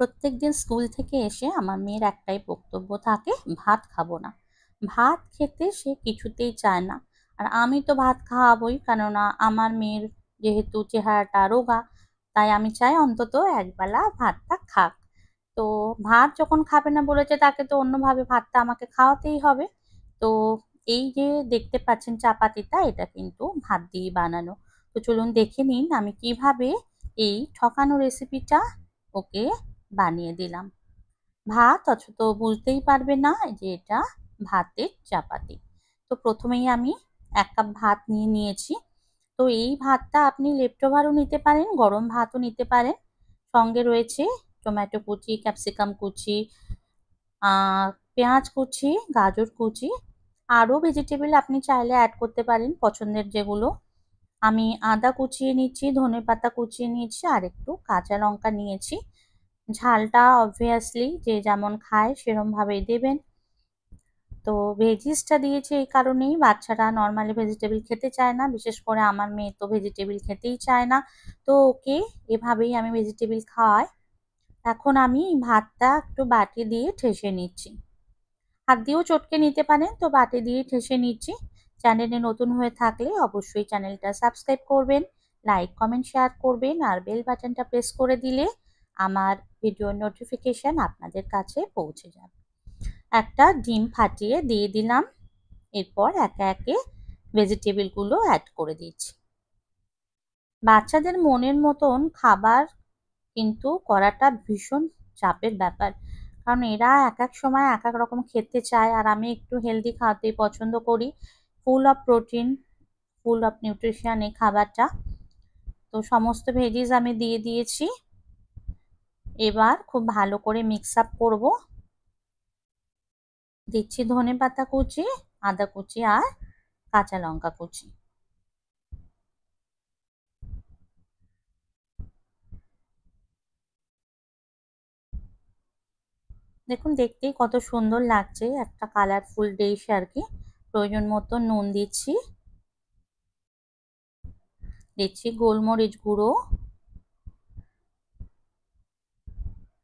প্রত্যেকদিন স্কুল থেকে এসে আমার মেয়ের একটাই বক্তব্য থাকে, ভাত খাবো না। ভাত খেতে সে কিছুতেই চায় না। আর আমি তো ভাত খাওয়াবোই, কেননা আমার মেয়ের যেহেতু চেহারাটা রোগা, তাই আমি চাই অন্তত একবেলা ভাতটা খাক। তো ভাত যখন খাবে না বলেছে, তাকে তো অন্যভাবে ভাতটা আমাকে খাওয়াতেই হবে। তো এই যে দেখতে পাচ্ছেন চাপাতিটা, এটা কিন্তু ভাত দিয়ে বানানো। তো চলুন দেখে নিন আমি কিভাবে এই ঠকানো রেসিপিটা ওকে বানিয়ে দিলাম। ভাত অথচ তো বুঝতেই পারবে না যে এটা ভাতের চাপাতি। তো প্রথমেই আমি ১ কাপ ভাত নিয়ে নিয়েছি। তো এই ভাতটা আপনি লেফট ওভারও নিতে পারেন, গরম ভাতও নিতে পারেন। সঙ্গে রয়েছে টমেটো কুচি, ক্যাপসিকাম কুচি, আ পেঁয়াজ কুচি, গাজর কুচি। আরও ভেজিটেবল আপনি চাইলে অ্যাড করতে পারেন পছন্দের যেগুলো। আমি আদা কুচিয়ে নিচ্ছি, ধনেপাতা কুচিয়ে নিয়েছি, আর একটু কাঁচা লঙ্কা নিয়েছি। ঝালটা অবভিয়াসলি যে যেমন খায় সেরম ভাবেই দেবেন। তো ভেজিসটা দিয়েছি এই কারণেই, বাচ্চারা নর্মালি ভেজিটেবল খেতে চায় না, বিশেষ করে আমার মেয়ে তো ভেজিটেবল খেতেই চায় না। তো ওকে এভাবেই আমি ভেজিটেবল খাওয়াই। এখন আমি ভাতটা একটু বাটি দিয়ে ঠেসে নিচ্ছি। হাত দিয়েও চটকে নিতে পারেন, তো বাটি দিয়ে ঠেসে নিচ্ছি। চ্যানেলে নতুন হয়ে থাকলে অবশ্যই চ্যানেলটা সাবস্ক্রাইব করবেন, লাইক কমেন্ট শেয়ার করবেন, আর বেল বাটনটা প্রেস করে দিলে আমার ভিডিওর নোটিফিকেশন আপনাদের কাছে পৌঁছে যাবে। একটা ডিম ফাটিয়ে দিয়ে দিলাম। এরপর একে একে ভেজিটেবলগুলো অ্যাড করে দিচ্ছি। বাচ্চাদের মনের মতন খাবার কিন্তু করাটা ভীষণ চাপের ব্যাপার, কারণ এরা এক এক সময় এক এক রকম খেতে চায়, আর আমি একটু হেলদি খাওয়াতেই পছন্দ করি। Full of protein, full of nutrition এই খাবারটা। তো সমস্ত ভেজিস আমি দিয়ে দিয়েছি। এবার খুব ভালো করে মিক্স আপ করবো। দিচ্ছি ধনেপাতা কুচি, আদা কুচি, আর কাঁচা লঙ্কা কুচি। দেখুন দেখতেই কত সুন্দর লাগছে, একটা কালারফুল ডিশ আর কি। প্রয়োজন মতো নুন দিচ্ছি, দিচ্ছি গোলমরিচ গুঁড়ো।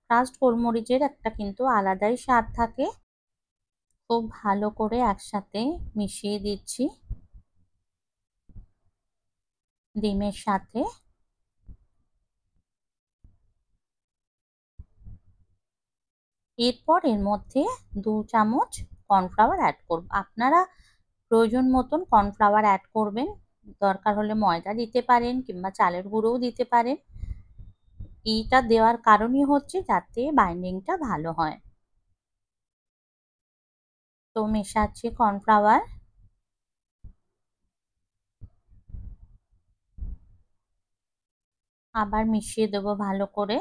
ক্রাশড গোলমরিচের একটা কিন্তু আলাদাই স্বাদ থাকে। খুব ভালো করে একসাথে মিশিয়ে দিচ্ছি ডিমের সাথে। এরপর এর মধ্যে 2 চামচ কর্নফ্লাওয়ার অ্যাড করব। আপনারা প্রয়োজন মতন কর্নফ্লাওয়ার অ্যাড করবেন, দরকার হলে ময়দা দিতে পারেন কিংবা চালের গুঁড়োও দিতে পারেন। এইটা দেওয়ার কারণই হচ্ছে যাতে বাইন্ডিংটা ভালো হয়। তো মেশাচ্ছি কর্নফ্লাওয়ার। আবার মিশিয়ে দেবো ভালো করে।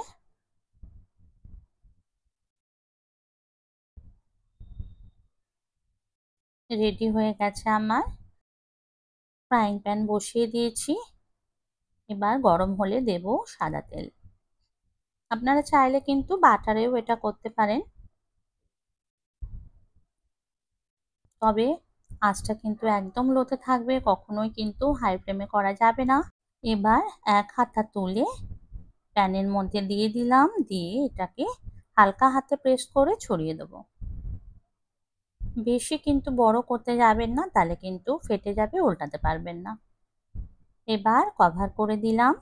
রেডি হয়ে গেছে আমার। ফ্রাইং প্যান বসিয়ে দিয়েছি। এবার গরম হলে দেব সাদা তেল। আপনারা চাইলে কিন্তু বাটারেও এটা করতে পারেন, তবে আঁচটা কিন্তু একদম লোতে থাকবে, কখনোই কিন্তু হাই ফ্লেমে করা যাবে না। এবার এক হাতা তুলে প্যানের মধ্যে দিয়ে দিলাম, দিয়ে এটাকে হালকা হাতে প্রেস করে ছড়িয়ে দেবো। বেশি কিন্তু বড় করতে যাবেন না, তাহলে কিন্তু ফেটে যাবে, উল্টাতে পারবেন না। এবার কভার করে দিলাম।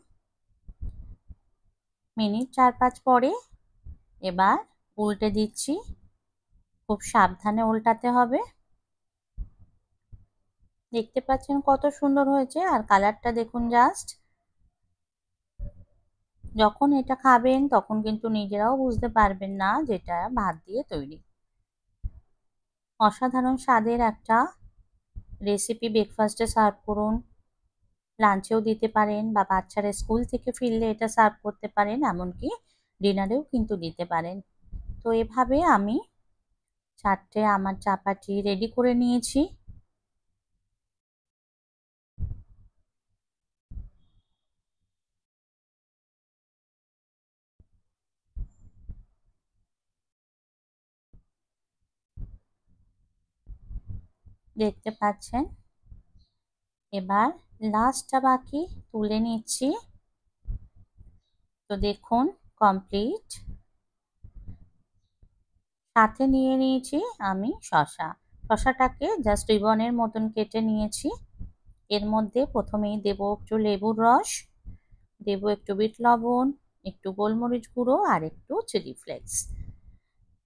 মিনিট 4-5 পরে এবার উল্টে দিচ্ছি। খুব সাবধানে উল্টাতে হবে। দেখতে পাচ্ছেন কত সুন্দর হয়েছে, আর কালারটা দেখুন জাস্ট। যখন এটা খাবেন তখন কিন্তু নিজেরাও বুঝতে পারবেন না যেটা ভাত দিয়ে তৈরি। অসাধারণ স্বাদের একটা রেসিপি ব্রেকফাস্টে সার্ভ করুন, লাঞ্চেও দিতে পারেন, বা বাচ্চারা স্কুল থেকে ফিরলে এটা সার্ভ করতে পারেন, এমনকি ডিনারেও কিন্তু দিতে পারেন। তো এভাবে আমি 4টে আমার চাপাতি রেডি করে নিয়েছি। দেখতে পাচ্ছেন। এবার লাস্টটা বাকি, তুলে নিচ্ছি। তো দেখুন কমপ্লিট। সাথে নিয়ে নিয়েছি আমি শসা। শসাটাকে জাস্ট রিবনের মতন কেটে নিয়েছি। এর মধ্যে প্রথমেই দেব একটু লেবুর রস, দেব একটু বিট লবণ, একটু গোলমরিচ গুঁড়ো আর একটু চিলি ফ্লেক্স।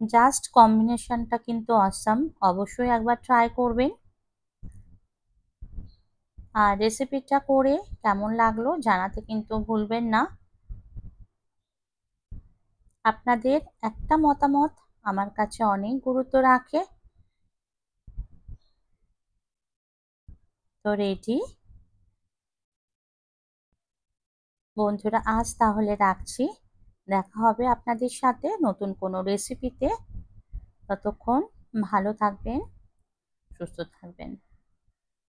জাস্ট কম্বিনেশনটা কিন্তু অসাম, অবশ্যই একবার ট্রাই করবেন। আর রেসিপিটা করে কেমন লাগলো জানাতে কিন্তু ভুলবেন না। আপনাদের একটা মতামত আমার কাছে অনেক গুরুত্ব রাখে। তো রেডি বন্ধুরা, আজ তাহলে রাখছি। দেখা হবে আপনাদের সাথে নতুন কোনো রেসিপিতে। ততক্ষণ ভালো থাকবেন, সুস্থ থাকবেন।